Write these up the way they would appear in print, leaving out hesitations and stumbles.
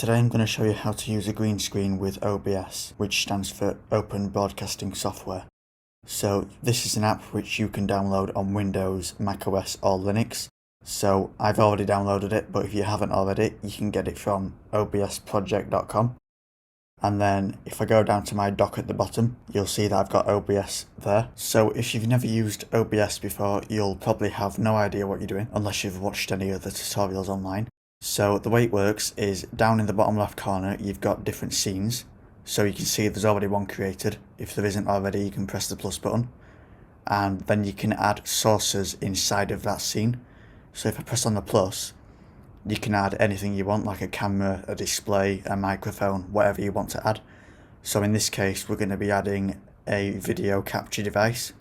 today I'm going to show you how to use a green screen with OBS, which stands for Open Broadcasting Software. So this is an app which you can download on Windows, macOS or Linux. So I've already downloaded it, but if you haven't already, you can get it from obsproject.com. And then if I go down to my dock at the bottom, you'll see that I've got OBS there. So if you've never used OBS before, you'll probably have no idea what you're doing unless you've watched any other tutorials online. So the way it works is down in the bottom left corner, you've got different scenes. So you can see there's already one created. If there isn't already, you can press the plus button. And then you can add sources inside of that scene. So if I press on the plus, you can add anything you want, like a camera, a display, a microphone, whatever you want to add. So in this case, we're going to be adding a video capture device.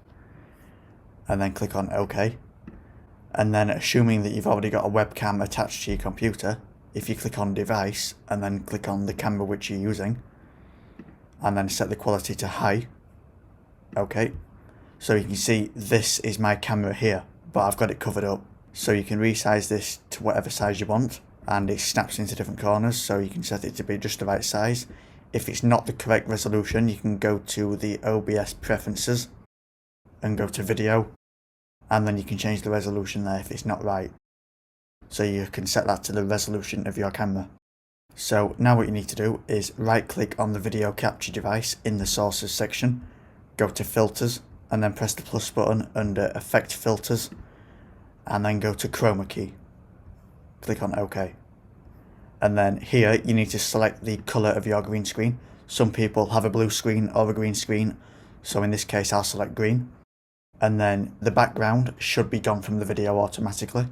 And then click on OK. And then assuming that you've already got a webcam attached to your computer, if you click on device and then click on the camera which you're using, and then set the quality to high, okay, so you can see this is my camera here, but I've got it covered up. So you can resize this to whatever size you want, and it snaps into different corners, so you can set it to be just the right size. If it's not the correct resolution, you can go to the OBS preferences and go to video, and then you can change the resolution there if it's not right. So you can set that to the resolution of your camera. So now what you need to do is right click on the video capture device in the sources section, go to filters, and then press the plus button under effect filters, and then go to chroma key. Click on OK. And then here you need to select the colour of your green screen. Some people have a blue screen or a green screen, so in this case I'll select green. And then the background should be gone from the video automatically.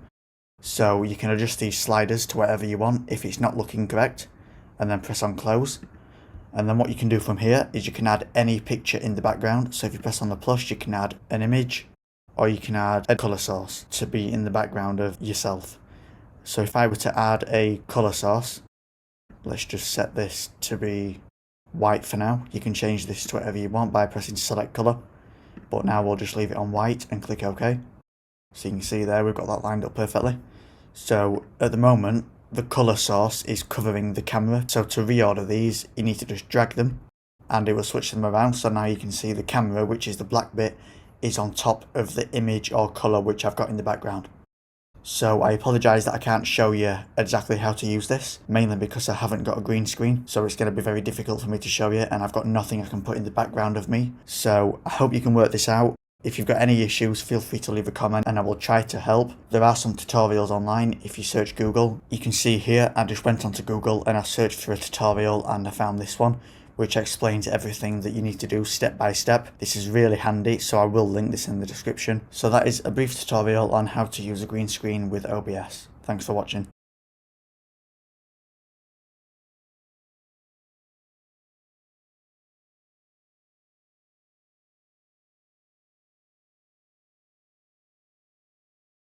So you can adjust these sliders to whatever you want if it's not looking correct, and then press on close. And then what you can do from here is you can add any picture in the background. So if you press on the plus, you can add an image, or you can add a colour source to be in the background of yourself. So if I were to add a colour source, let's just set this to be white for now. You can change this to whatever you want by pressing select colour, but now we'll just leave it on white and click OK. So you can see there we've got that lined up perfectly. So at the moment the colour source is covering the camera, so to reorder these you need to just drag them and it will switch them around. So now you can see the camera, which is the black bit, is on top of the image or colour which I've got in the background. So I apologise that I can't show you exactly how to use this, mainly because I haven't got a green screen, so it's going to be very difficult for me to show you, and I've got nothing I can put in the background of me. So I hope you can work this out. If you've got any issues, feel free to leave a comment and I will try to help. There are some tutorials online if you search Google. You can see here I just went onto Google and I searched for a tutorial and I found this one, which explains everything that you need to do step by step. This is really handy, so I will link this in the description. So that is a brief tutorial on how to use a green screen with OBS. Thanks for watching.